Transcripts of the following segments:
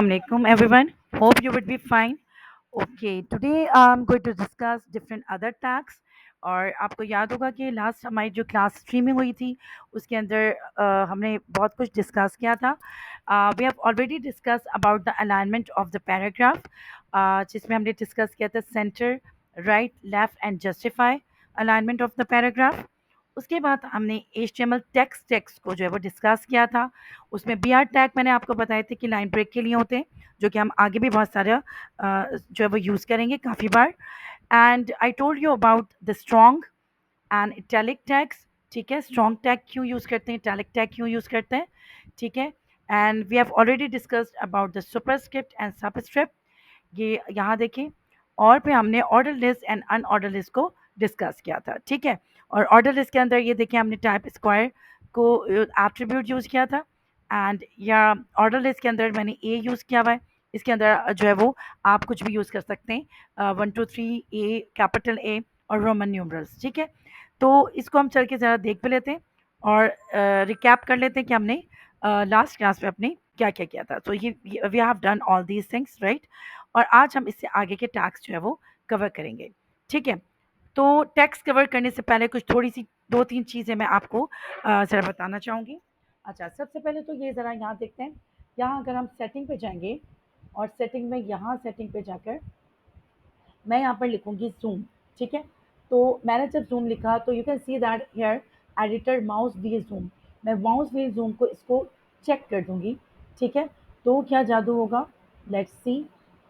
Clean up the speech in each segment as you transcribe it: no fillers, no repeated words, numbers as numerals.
Assalamualaikum everyone. Hope you would be fine. Okay, today I'm going to discuss different other tags और आपको याद होगा कि last हमारी जो क्लास स्ट्रीमिंग हुई थी उसके अंदर हमने बहुत कुछ डिस्कस किया था. We have already discuss about the alignment of the paragraph, जिसमें हमने डिस्कस किया था centre, right, left and justify alignment of the paragraph. उसके बाद हमने HTML टेक्स्ट को जो है वो डिस्कस किया था. उसमें BR टैग मैंने आपको बताए थे कि लाइन ब्रेक के लिए होते हैं, जो कि हम आगे भी बहुत सारा जो है वो यूज़ करेंगे काफ़ी बार. And I told you about the strong and italic tags. ठीक है, स्ट्रॉन्ग टैग क्यों यूज़ करते हैं, इटैलिक टैग क्यों यूज़ करते हैं. ठीक है, and we have already discussed about the superscript and subscript. ये यहाँ देखें. और फिर हमने order list and unorder list को डिस्कस किया था. ठीक है, और ऑर्डर लिस्ट के अंदर ये देखें हमने टाइप स्क्वायर को एट्रीब्यूट यूज़ किया था. एंड या ऑर्डर लिस्ट के अंदर मैंने ए यूज़ किया हुआ है. इसके अंदर जो है वो आप कुछ भी यूज़ कर सकते हैं, 1 2 3 ए, कैपिटल ए और रोमन न्यूमरल्स. ठीक है, तो इसको हम चल के ज़रा देख भी लेते हैं और रिकैप कर लेते हैं कि हमने लास्ट क्लास में अपने क्या क्या किया था. तो ये we have done all these things, right. और आज हम इससे आगे के टैक्स जो है वो कवर करेंगे. ठीक है, तो टैक्स कवर करने से पहले कुछ थोड़ी सी 2 3 चीज़ें मैं आपको ज़रा बताना चाहूँगी. अच्छा, सबसे पहले तो ये ज़रा यहाँ देखते हैं. यहाँ अगर हम सेटिंग पे जाएंगे और सेटिंग में यहाँ सेटिंग पे जाकर मैं यहाँ पर लिखूँगी ज़ूम. ठीक है, तो मैंने जब ज़ूम लिखा तो you can see that here editor mouse wheel zoom. मैं माउस व्हील ज़ूम को इसको चेक कर दूँगी. ठीक है, तो क्या जादू होगा, let's see.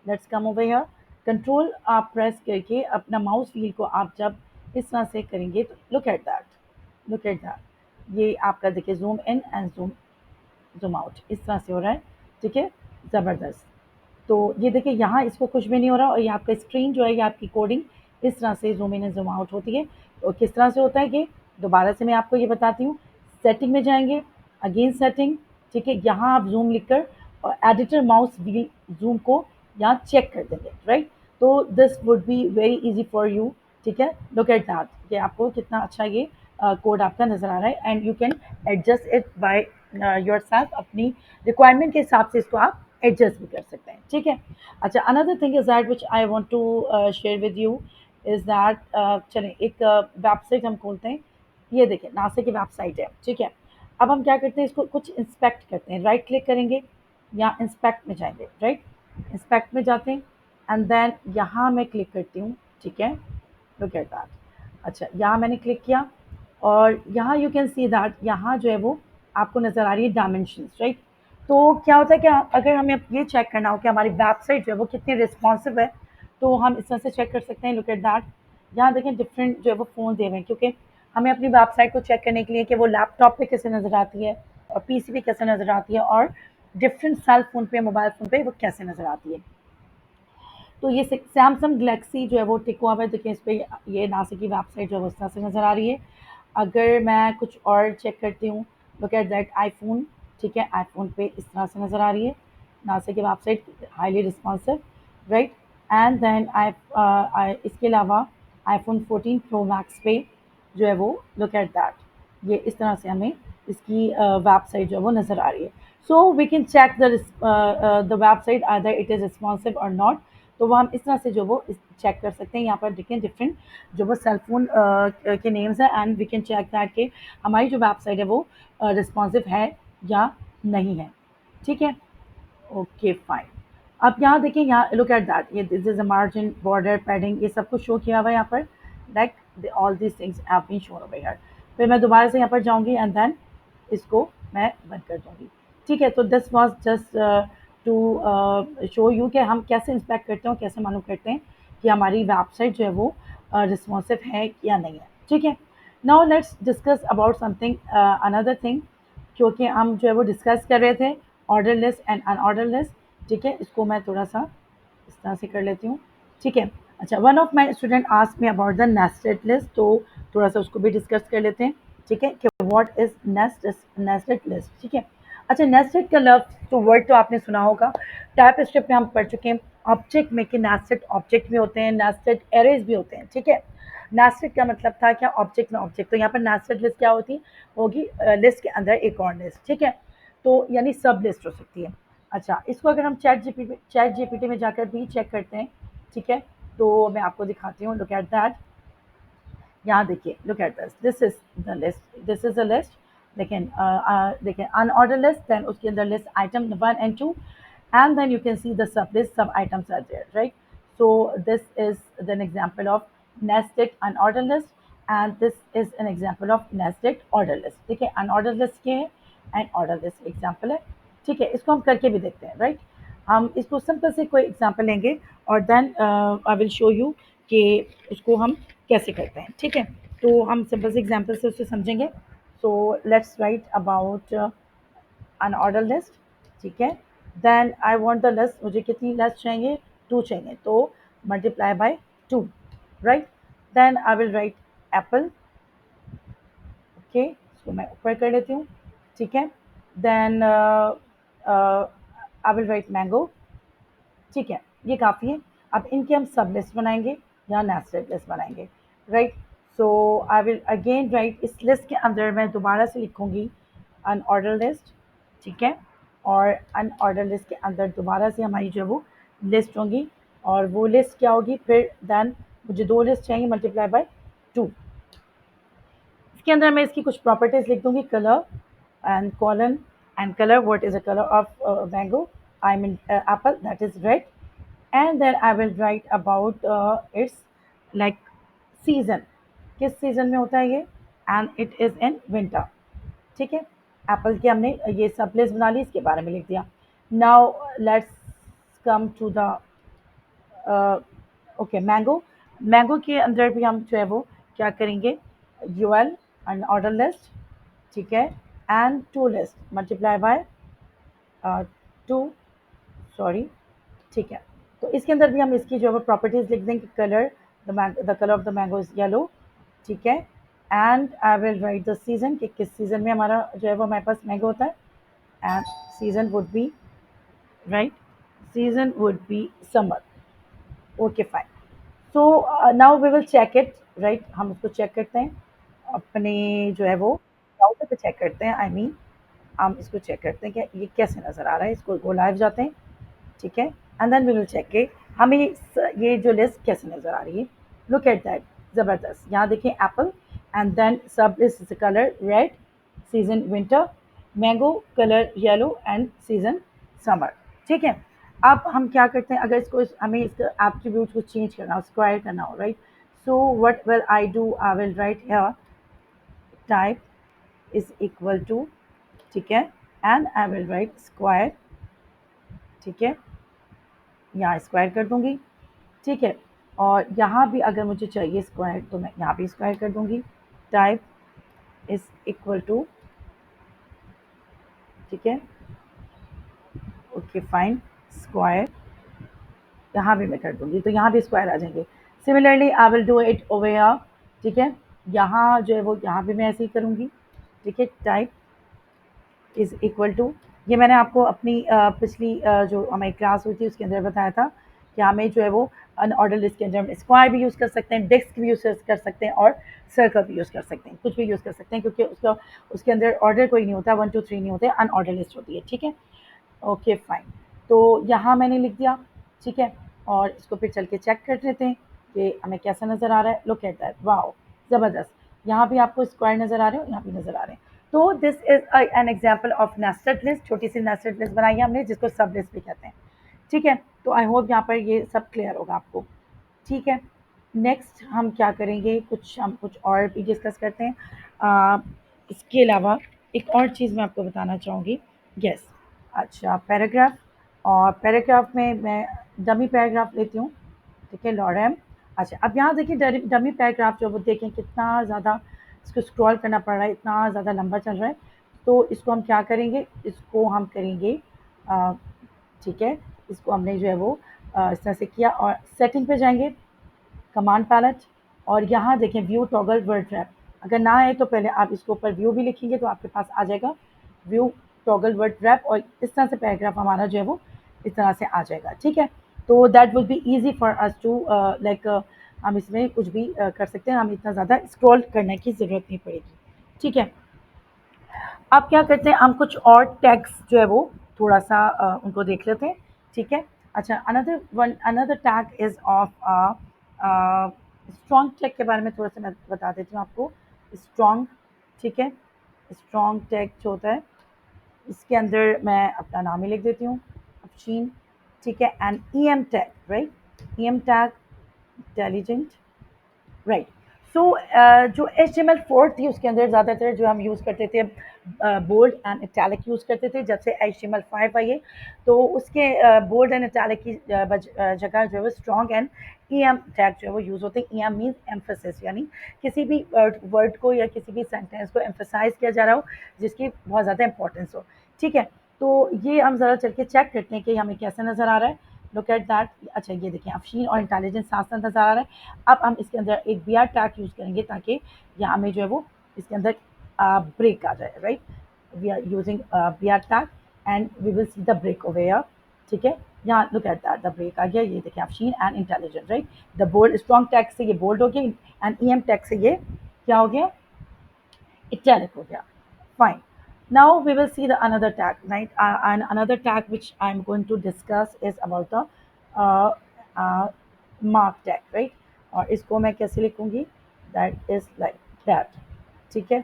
Let's come over here. Control आप प्रेस करके अपना माउस व्हील को आप जब इस तरह से करेंगे तो look at that, look at that. ये आपका देखिए zoom in and zoom out इस तरह से हो रहा है. ठीक है, ज़बरदस्त. तो ये देखिए यहाँ इसको कुछ भी नहीं हो रहा और ये आपका स्क्रीन जो है ये आपकी कोडिंग इस तरह से zoom in and zoom out होती है. और किस तरह से होता है ये दोबारा से मैं आपको ये बताती हूँ. सेटिंग में जाएंगे, अगेन सेटिंग. ठीक है, यहाँ आप ज़ूम लिखकर और एडिटर माउस व्हील ज़ूम को यहाँ चेक कर देंगे, राइट. तो this would be very easy for you. ठीक है, लुक एट दैट. ये आपको कितना अच्छा ये कोड आपका नज़र आ रहा है and you can adjust it by your self. अपनी रिक्वायरमेंट के हिसाब से इसको आप एडजस्ट भी कर सकते हैं. ठीक है. अच्छा, another thing is that which I want to share with you is that चलें एक वेबसाइट हम खोलते हैं. ये देखिए नासा की वेबसाइट है. ठीक है, अब हम क्या करते हैं, इसको कुछ इंस्पेक्ट करते हैं. राइट क्लिक करेंगे या इंस्पेक्ट में जाएंगे, राइट. इंस्पेक्ट में जाते हैं एंड देन यहाँ मैं क्लिक करती हूँ. ठीक है, लुक एट दैट. अच्छा, यहाँ मैंने क्लिक किया और यहाँ यू कैन सी दैट यहाँ जो है वो आपको नज़र आ रही है डायमेंशंस, राइट. तो क्या होता है कि अगर हमें अब ये चेक करना हो कि हमारी वेबसाइट जो है वो कितनी रिस्पॉन्सिव है, तो हम इस तरह से चेक कर सकते हैं. Look at that. यहाँ देखें डिफरेंट जो है वो फ़ोन दे हुए हैं, क्योंकि हमें अपनी वेबसाइट को चेक करने के लिए कि वो लैपटॉप पे कैसे नज़र आती है और PC पे कैसे नज़र आती है और डिफरेंट सेल फ़ोन पे, मोबाइल फ़ोन पे वो कैसे नज़र आती है. तो ये सैमसंग गलेक्सी जो है वो टिक हुआ है. देखिए इस पर ये नासा की वेबसाइट जो है वो इस तरह से नज़र आ रही है. अगर मैं कुछ और चेक करती हूँ, लुक एट दैट आईफोन. ठीक है, आईफोन पे इस तरह से नज़र आ रही है नासा की website, highly responsive, right. And then इसके अलावा आईफोन 14 प्रो मैक्स पे जो है वो लुक एट दैट ये इस तरह से हमें इसकी वेबसाइट जो है वो नज़र आ रही है. So we can check the website either it is responsive और नॉट. तो वो हम इस तरह से जो वो चेक कर सकते हैं. यहाँ पर देखें डिफरेंट जो वो सेल फोन के नेम्स हैं and we can check that कि हमारी जो वेबसाइट है वो रिस्पॉन्सिव है या नहीं है. ठीक है, ओके फाइन. अब यहाँ देखिए, यहाँ लुक एट दैट, ये this is a margin, border, padding, ये सब कुछ शो किया हुआ है यहाँ पर. Like all these things have been shown over here. फिर मैं दोबारा से यहाँ पर जाऊँगी एंड देन इसको मैं बंद कर दूँगी. ठीक है, तो this was just to show you कि हम कैसे इंस्पेक्ट करते हैं और कैसे मालूम करते हैं कि हमारी वेबसाइट जो है वो रिस्पॉन्सिव है या नहीं है. ठीक है, now let's discuss about something another thing, क्योंकि हम जो है वो डिस्कस कर रहे थे order list and unorder list. ठीक है, इसको मैं थोड़ा सा इस तरह से कर लेती हूँ. ठीक है. अच्छा, one of my student asked me about the nested list, तो थोड़ा सा उसको भी डिस्कस कर लेते हैं. ठीक है, कि व्हाट इज नेस्टेड लिस्ट. ठीक है. अच्छा, नेस्टेड का लफ्ज़ तो वर्ड तो आपने सुना होगा. टाइप स्क्रिप्ट में हम पढ़ चुके हैं ऑब्जेक्ट में कि नेस्टेड ऑब्जेक्ट भी होते हैं, नेस्टेड एरेज भी होते हैं. ठीक है, नेस्टेड का मतलब था क्या, ऑब्जेक्ट में ऑब्जेक्ट. तो यहाँ पर नेस्टेड लिस्ट क्या होती होगी, लिस्ट के अंदर एक और लिस्ट. ठीक है, तो यानी सब लिस्ट हो सकती है. अच्छा, इसको अगर हम चैट जीपीटी में जाकर भी चेक करते हैं, ठीक है? तो मैं आपको दिखाती हूँ, लुक एट दैट। यहाँ देखिए, look at this is the list, this is a list. देखिए अनऑर्डर लिस्ट, देन उसके अंदर list item 1 and 2, and then you can see the sub list, sub items are there, right? So this is an example of nested unordered list, and this is an example of nested order list. ठीक है, unordered list के हैं and order list example है। ठीक है, इसको हम करके भी देखते हैं, राइट? हम इसको सिंपल से कोई एग्जाम्पल लेंगे और then I will show you कि उसको हम कैसे करते हैं। ठीक है, तो हम सिंपल से एग्जाम्पल से उससे समझेंगे। So let's write about unordered list. ठीक है, then I want the list, मुझे कितनी लिस्ट चाहिए? 2 चाहिए, तो multiply by 2, right? Then I will write apple. Okay, इसको मैं ऊपर कर लेती हूँ। ठीक है, then I will write mango. ठीक है, ये काफ़ी है। अब इनके हम सब लिस्ट बनाएंगे या नेस्टेड लिस्ट बनाएंगे, right? So I will again right, इस लिस्ट के अंदर मैं दोबारा से लिखूंगी अनऑर्डर लिस्ट। ठीक है, और अनऑर्डर लिस्ट के अंदर दोबारा से हमारी जो है वो लिस्ट होंगी, और वो लिस्ट क्या होगी फिर? देन मुझे 2 लिस्ट चाहिए, मल्टीप्लाई बाय 2। इसके अंदर मैं इसकी कुछ प्रॉपर्टीज लिख दूंगी, colour and colon and colour, what is a colour of mango, I mean Apple, that is red. And then I will write about its like season, किस सीजन में होता है ये, and it is in winter। ठीक है, Apple की हमने ये सब लिस्ट बना ली, इसके बारे में लिख दिया। Now let's come to the okay mango. Mango के अंदर भी हम जो है वो क्या करेंगे? यूएल एंड ऑर्डर लिस्ट, ठीक है, and 2 list multiply by 2, sorry. ठीक है, तो इसके अंदर भी हम इसकी जो है प्रॉपर्टीज लिख देंगे, colour, the colour of the mango is yellow. ठीक है, and I will right the season, कि किस सीजन में हमारा जो है वो हमारे पास मैंगो होता है, and season would be, right, season would be summer. Okay fine. So now we will check it, right? हम उसको चेक करते हैं अपने जो है वो ब्राउज़र पे चेक करते हैं, आई मीन हम इसको चेक करते हैं कि ये कैसे नज़र आ रहा है। इसको गो लाइव जाते हैं, ठीक है, and then we will check के हमें ये जो लिस्ट कैसे नज़र आ रही है। लुक एट दैट, ज़बरदस्त। यहाँ देखिए एप्पल, एंड देन सब is colour red, season winter, mango colour yellow and season summer. ठीक है, अब हम क्या करते हैं, अगर इसको हमें इसका एट्रीब्यूट को चेंज करना हो, स्क्वायर करना हो, right? So what will I do, I will write here type is equal to, ठीक है, and I will write square. ठीक है, यहाँ स्क्वायर कर दूंगी। ठीक है, और यहाँ भी अगर मुझे चाहिए स्क्वायर तो मैं यहाँ भी स्क्वायर कर दूंगी, टाइप इज इक्वल टू, ठीक है, ओके फाइन, स्क्वायर यहाँ भी मैं कर दूंगी, तो यहाँ भी स्क्वायर आ जाएंगे। Similarly I will do it over here. ठीक है, यहाँ जो है वो यहाँ भी मैं ऐसे ही करूँगी। ठीक है, टाइप इज़ इक्वल टू, ये मैंने आपको अपनी पिछली जो हमारी क्लास हुई थी उसके अंदर बताया था कि हमें जो है वो अनऑर्डर लिस्ट के अंदर हम स्क्वायर भी यूज़ कर सकते हैं, डिस्क भी यूज़ कर सकते हैं, और सर्कल भी यूज़ कर सकते हैं, कुछ भी यूज़ कर सकते हैं, क्योंकि उसका उसके अंदर ऑर्डर कोई नहीं होता, 1 2 3 नहीं होते, अनऑर्डर लिस्ट होती है। ठीक है, ओके फाइन। तो यहाँ मैंने लिख दिया, ठीक है, और इसको फिर चल के चेक कर लेते हैं कि हमें कैसा नज़र आ रहा है। लुक एट दैट, वाओ, ज़बरदस्त। यहाँ भी आपको स्क्वायर नज़र आ रहे हो, यहाँ भी नज़र आ रहे हैं। तो this is an example of nested list, छोटी सी नेस्टेड लिस्ट बनाई है हमने, जिसको सब लिस्ट भी कहते हैं। ठीक है, तो आई होप यहाँ पर ये सब क्लियर होगा आपको। ठीक है, नेक्स्ट हम क्या करेंगे, हम कुछ और भी डिस्कस करते हैं। इसके अलावा एक और चीज़ मैं आपको बताना चाहूँगी। यस, अच्छा, पैराग्राफ, और पैराग्राफ में मैं डमी पैराग्राफ लेती हूँ। ठीक है, लॉरेम। अच्छा, अब यहाँ देखिए डमी पैराग्राफ जो वो देखें कितना ज़्यादा इसको स्क्रॉल करना पड़ रहा है, इतना ज़्यादा लंबा चल रहा है। तो इसको हम क्या करेंगे, इसको हम करेंगे ठीक है, इसको हमने जो है वो इस तरह से किया, और सेटिंग पे जाएंगे, कमांड पैलेट, और यहाँ देखें व्यू टॉगल वर्ड रैप। अगर ना आए तो पहले आप इसके ऊपर व्यू भी लिखेंगे तो आपके पास आ जाएगा व्यू टॉगल वर्ड रैप, और इस तरह से पैराग्राफ हमारा जो है वो इस तरह से आ जाएगा। ठीक है, तो that will be easy for us to like, हम इसमें कुछ भी कर सकते हैं, हम इतना ज़्यादा स्क्रॉल करने की ज़रूरत नहीं पड़ेगी। ठीक है, अब क्या करते हैं, हम कुछ और टैग्स जो है वो थोड़ा सा उनको देख लेते हैं, ठीक है। अच्छा, another tag is of strong tag के बारे में थोड़ा सा मैं बता देती हूँ आपको। स्ट्रॉन्ग, ठीक है, स्ट्रॉन्ग टैग जो होता है इसके अंदर मैं अपना नाम ही लिख देती हूँ, अफशीन, ठीक है। And E M tag, right, E M tag, intelligent, right. So जो HTML4 थी उसके अंदर ज़्यादातर जो हम यूज़ करते थे बोल्ड एंड इटैलिक यूज़ करते थे। जब से HTML5 आई है तो उसके बोल्ड एंड इटैलिक की जगह जो है वो स्ट्रॉन्ग एंड EM टैग जो है वो यूज़ होते हैं। EM मीन्स एम्फोसिस, यानी किसी भी वर्ड को या किसी भी सेंटेंस को एम्फोसाइज किया जा रहा हो जिसकी बहुत ज़्यादा इंपॉर्टेंस हो, ठीक है। तो ये हम ज़रा चल के चेक करते हैं कि हमें कैसे नज़र आ रहा है। Look at that. अच्छा, ये देखिए अफशीन और इंटेलिजेंस साथ साथ नज़र आ रहा है। अब हम इसके अंदर एक बी आर टैग यूज़ करेंगे ताकि यहाँ में जो है वो इसके अंदर ब्रेक आ जाए, right. We are using B R tag and we will see the break over here, ठीक है। यहाँ look at that, the break आ गया, ये देखिए Afsheen and intelligent, right. The bold strong tag से ये बोल्ड हो गया एंड ई एम टैग से ये क्या हो गया, italic हो गया, fine. Now we will see the another tag, right? And another tag which I'm going to discuss is about the uh, uh, mark tag, right? और इसको मैं कैसे लिखूंगी, that is like that, ठीक है।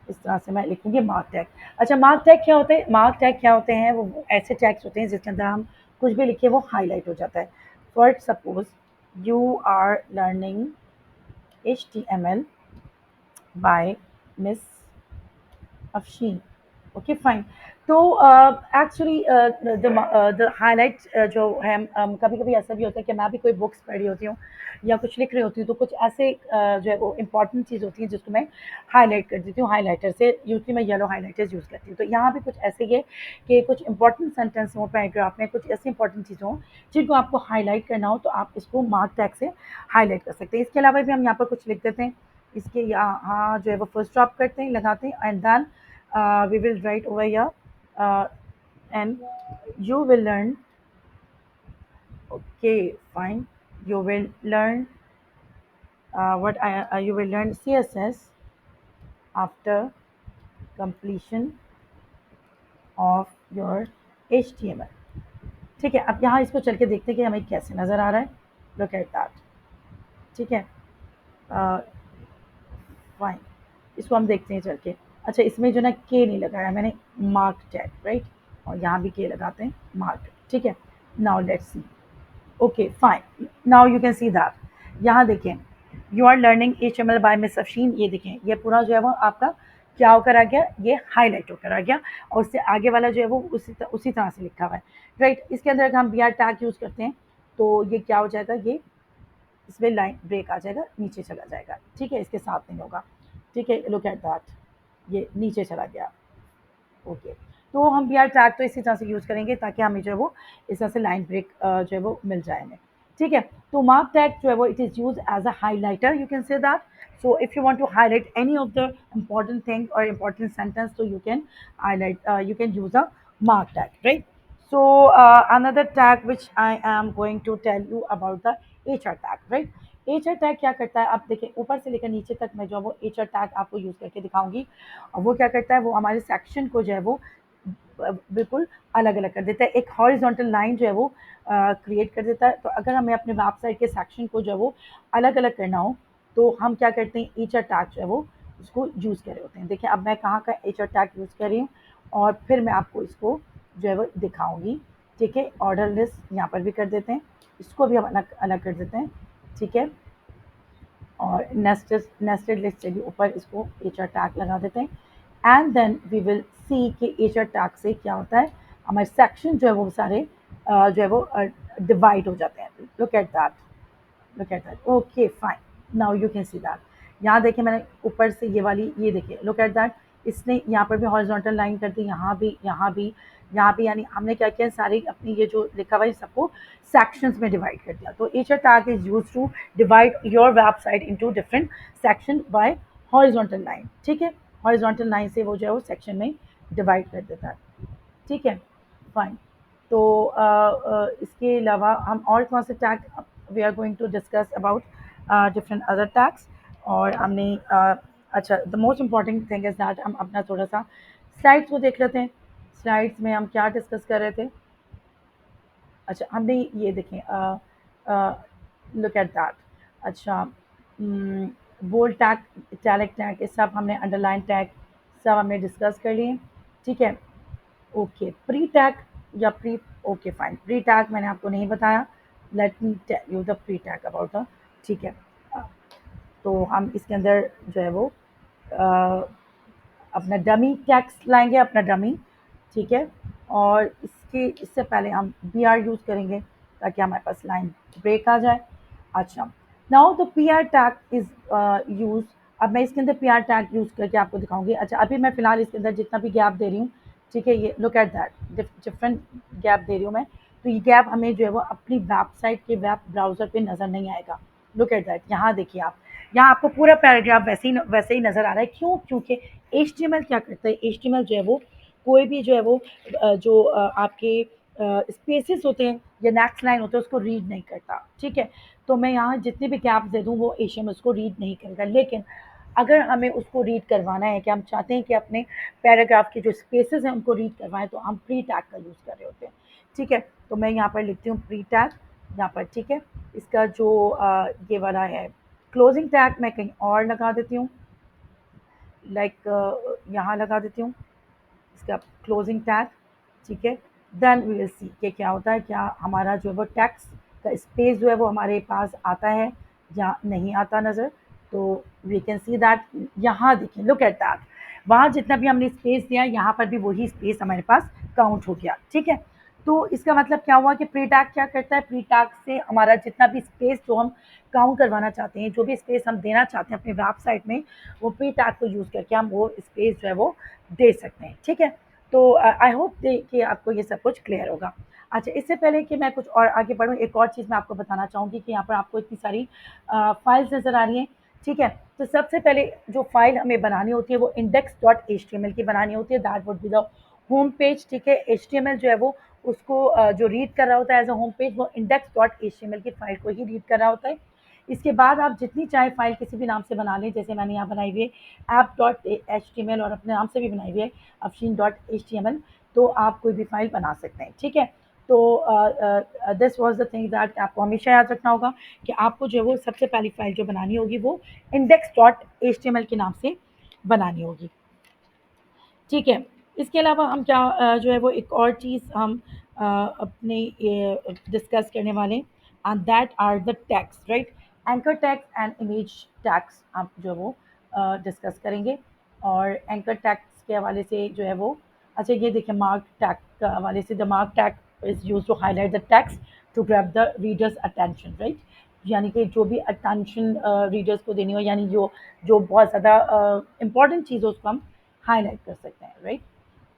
इस तरह से मैं लिखूंगी मार्क टैग। अच्छा, मार्क टैग क्या होते हैं? मार्क टैग क्या होते हैं? वो ऐसे टैग्स होते हैं जिसके अंदर हम कुछ भी लिखे वो हाईलाइट हो जाता है। For suppose you are learning HTML by miss Afsheen, okay fine. तो एक्चुअली द हाईलाइट जो है, कभी कभी ऐसा भी होता है कि मैं भी कोई बुक्स पढ़ रही होती हूँ या कुछ लिख रही होती हूँ तो कुछ ऐसे जो है वो इंपॉर्टेंट चीज़ होती है जिसको मैं हाईलाइट कर देती हूँ हाईलाइटर से। यूजली मैं येलो हाईलाइटर्स यूज़ करती हूँ। तो यहाँ भी कुछ ऐसे ही है कि कुछ इंपॉर्टेंट सेंटेंस हो पैराग्राफ में, कुछ ऐसी इंपॉर्टेंट चीज़ें हों जिनको आपको हाईलाइट करना हो तो आप इसको मार्क टैग से हाईलाइट कर सकते हैं। इसके अलावा भी हम यहाँ पर कुछ लिख देते हैं, इसके यहाँ जो है वो फर्स्ट ड्रॉप करते हैं, लगाते हैं and then we will write over here uh, and you will learn, okay fine, you will learn you will learn CSS after completion of your HTML, ठीक है। अब यहाँ इसको चल के देखते हैं कि हमें कैसे नज़र आ रहा है। लुक एट दैट, ठीक है, फाइन। इसको हम देखते हैं चल के। अच्छा, इसमें जो ना के नहीं लगाया मैंने, मार्क टैग, राइट, और यहाँ भी के लगाते हैं, मार्क, ठीक है। Now let's see, okay fine, now you can see that. यहाँ देखें, you are learning HTML by miss Afsheen, ये देखें ये पूरा जो है वो आपका क्या होकर आ गया, ये हाईलाइट होकर आ गया और उससे आगे वाला जो है वो उसी तरह से लिखा हुआ है, राइट। इसके अंदर अगर हम बी आर टैग यूज़ करते हैं तो ये क्या हो जाएगा, ये इसमें लाइन ब्रेक आ जाएगा, नीचे चला जाएगा, ठीक है, इसके साथ नहीं होगा, ठीक है। लुक एट दैट, ये नीचे चला गया, ओके। तो हम बी आर टैग तो इसी तरह से यूज़ करेंगे ताकि हमें जो है वो इस तरह से लाइन ब्रेक जो है वो मिल जाए हमें, ठीक है। तो मार्क टैग जो है वो it is use as a highlighter, you can say that. So if you want to highlight any of the important thing or important sentence, so you can highlight, you can use a mark tag, right? So another tag which I am going to tell you about the HR tag, right? HR tag क्या करता है, आप देखिए ऊपर से लेकर नीचे तक मैं जो वो HR टैग आपको यूज़ करके दिखाऊंगी। और वो क्या करता है, वो हमारे सेक्शन को जो है वो बिल्कुल अलग अलग कर देता है, एक हॉरिजॉन्टल लाइन जो है वो क्रिएट कर देता है। तो अगर हमें अपने वेबसाइट के सेक्शन को जो है वो अलग अलग करना हो तो हम क्या करते हैं, एच आर टैग जो है वो उसको यूज़ कर रहे होते हैं। देखिए अब मैं कहाँ का एच आर टैग यूज़ कर रही हूँ और फिर मैं आपको इसको जो है वो दिखाऊंगी, ठीक है। ऑर्डर लिस्ट यहाँ पर भी कर देते हैं, इसको भी हम अलग अलग कर देते हैं, ठीक है। और नेस्टेड लिस्ट से भी ऊपर इसको एच आर टैग लगा देते हैं and then we will see कि एच आर टैग से क्या होता है, हमारे सेक्शन जो है वो सारे जो है वो डिवाइड हो जाते हैं। Look at that, look at that, okay fine, now you can see that. यहाँ देखिए मैंने ऊपर से ये वाली, ये देखिए लुक एट दैट, इसने यहाँ पर भी हॉरिजॉन्टल लाइन कर दी, यहाँ भी यहाँ भी यहाँ भी, यानी हमने क्या किया, सारी अपनी ये जो लिखा हुआ है सबको सेक्शंस में डिवाइड कर दिया। तो H R tag is use to divide your website into different section by horizontal line, ठीक है। हॉरिजॉन्टल लाइन से वो जो है वो सेक्शन में डिवाइड कर देता है, ठीक है, फाइन। तो इसके अलावा हम और कौन से tag, we are going to discuss about different other tags. और हमने अच्छा, the most important thing is that हम अपना थोड़ा सा स्लाइड्स को देख लेते हैं। स्लाइड्स में हम क्या डिस्कस कर रहे थे? अच्छा, हमने ये देखें, लुक एट दैट। अच्छा, बोल्ड टैग, इटैलिक टैग, ये सब हमने, अंडरलाइन टैग सब हमने डिस्कस कर लिए। ठीक है, ओके। प्री टैग या pre, okay fine, pre tag मैंने आपको नहीं बताया। Let me tell you the pre tag about the, ठीक है। तो हम इसके अंदर जो है वो अपना डमी टैक्स लाएंगे, अपना डमी, ठीक है। और इससे पहले हम बी आर यूज़ करेंगे ताकि हमारे पास लाइन ब्रेक आ जाए। अच्छा, now the P R tag is use. अब मैं इसके अंदर पी आर टैग यूज़ करके आपको दिखाऊंगी। अच्छा, अभी मैं फ़िलहाल इसके अंदर जितना भी गैप दे रही हूँ, ठीक है, ये look at that, different gap दे रही हूँ मैं। तो ये गैप हमें जो है वो अपनी वेबसाइट के वेब ब्राउज़र पे नज़र नहीं आएगा। लुक एट दैट, यहाँ देखिए आप, यहाँ आपको पूरा पैराग्राफ वैसे ही नज़र आ रहा है। क्यों? क्योंकि एच क्या करता है, एच जो है वो कोई भी जो है वो आपके स्पेसेस होते हैं या नेक्स्ट लाइन होते हैं उसको रीड नहीं करता, ठीक है। तो मैं यहाँ जितने भी गैप दे दूँ वो एच उसको रीड नहीं करेगा। लेकिन अगर हमें उसको रीड करवाना है, कि हम चाहते हैं कि अपने पैराग्राफ के जो स्पेसेस हैं उनको रीड करवाएं, तो हम प्री टैग का यूज़ कर रहे होते हैं, ठीक है। तो मैं यहाँ पर लिखती हूँ प्री टैग यहाँ पर, ठीक है। इसका जो ये वाला है क्लोजिंग टैग मैं कहीं और लगा देती हूँ, लाइक यहाँ लगा देती हूँ इसका क्लोजिंग टैग, ठीक है। देन वी विल सी कि क्या होता है, क्या हमारा जो है वो टैक्स का स्पेस जो है वो हमारे पास आता है या नहीं आता नज़र। तो वी कैन सी दैट, यहाँ देखिए, लुक एट दैट, वहाँ जितना भी हमने स्पेस दिया यहाँ पर भी वही स्पेस हमारे पास काउंट हो गया, ठीक है। तो इसका मतलब क्या हुआ कि प्री टैग क्या करता है, प्री टैग से हमारा जितना भी स्पेस जो हम काउंट करवाना चाहते हैं, जो भी स्पेस हम देना चाहते हैं अपनी वेबसाइट में, वो प्री टैग को यूज़ करके हम वो स्पेस जो है वो दे सकते हैं, ठीक है। तो आई होप कि आपको ये सब कुछ क्लियर होगा। अच्छा, इससे पहले कि मैं कुछ और आगे बढ़ूँ, एक और चीज़ मैं आपको बताना चाहूँगी कि यहाँ पर आपको इतनी सारी फाइल्स नज़र आ रही हैं, ठीक है। तो सबसे पहले जो फाइल हमें बनानी होती है वो index.html की बनानी होती है। That would be the home page, ठीक है। HTML जो है वो उसको जो रीड कर रहा होता है एज अ होम पेज, वो index.html की फाइल को ही रीड कर रहा होता है। इसके बाद आप जितनी चाहे फाइल किसी भी नाम से बना लें, जैसे मैंने यहाँ बनाई हुई है app.html, और अपने नाम से भी बनाई हुई है afshin.html। तो आप कोई भी फाइल बना सकते हैं, ठीक है। तो this was the thing that आपको हमेशा याद रखना होगा कि आपको जो है वो सबसे पहली फाइल जो बनानी होगी वो index.html के नाम से बनानी होगी, ठीक है। इसके अलावा हम क्या जो है वो एक और चीज़ हम अपने डिस्कस करने वाले हैं, and that are the tags, right. Anchor tags and image tags आप जो है वो डिस्कस करेंगे। और एंकर टैग्स के हवाले से जो है वो, अच्छा ये देखिए, मार्क टैग के हवाले से, the mark tag is use to highlight the tags to grab the readers attention, right. यानी कि जो भी अटेंशन रीडर्स को देनी हो, यानी जो जो बहुत ज़्यादा इंपॉर्टेंट चीज़ हो उसको हम हाईलाइट कर सकते हैं, राइट।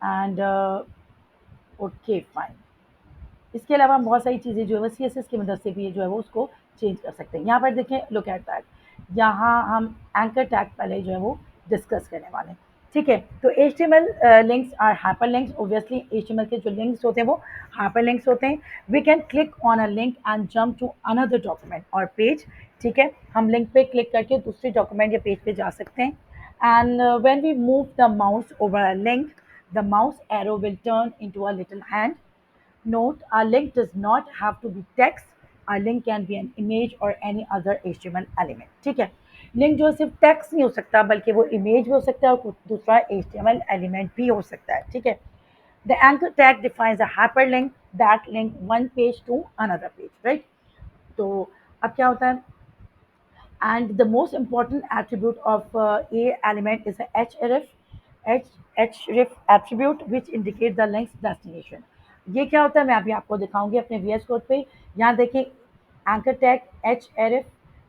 And okay fine. इसके अलावा हम बहुत सारी चीज़ें जो है वो CSS की मदद से भी जो है वो उसको चेंज कर सकते हैं। यहाँ पर देखें, लुक एट दैट, यहाँ हम एंकर टैग पहले जो है वो डिस्कस करने वाले हैं, ठीक है। तो HTML links are hyper links, obviously HTML के जो लिंक्स होते हैं वो हाइपर लिंक्स होते हैं। We can click on a link and jump to another document और पेज, ठीक है। हम लिंक पे क्लिक करके दूसरे डॉक्यूमेंट या पेज पे जा सकते हैं। And when we move the mouse over a link, the mouse arrow will turn into a little hand. Note, a link does not have to be text. A link can be an image or any other HTML element. ठीक है, link जो सिर्फ text नहीं हो सकता बल्कि वो image भी हो सकता है और कुछ दूसरा HTML एलिमेंट भी हो सकता है, ठीक है। The anchor tag defines a hyperlink that link one page to another page, right? तो अब क्या होता है, and the most important attribute of a element is a href, h href attribute which indicate the link's destination. ये क्या होता है मैं अभी आपको दिखाऊंगी अपने VS कोड पे। यहाँ देखें, एंकर टैग href,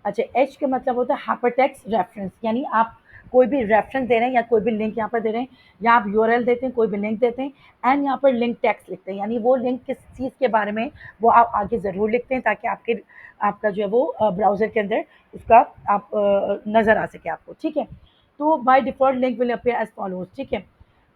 अच्छा h का मतलब होता है हाइपरटेक्स्ट रेफरेंस, यानी आप कोई भी रेफरेंस दे रहे हैं या कोई भी लिंक यहाँ पर दे रहे हैं, या आप यूआरएल देते हैं, कोई भी लिंक देते हैं, एंड यहाँ पर लिंक टेक्स्ट लिखते हैं, यानी वो लिंक किस चीज़ के बारे में वो आप आगे ज़रूर लिखते हैं ताकि आपका जो है वो ब्राउज़र के अंदर उसका आप नज़र आ सके आपको, ठीक है। तो by default link will appear as follows, ठीक है।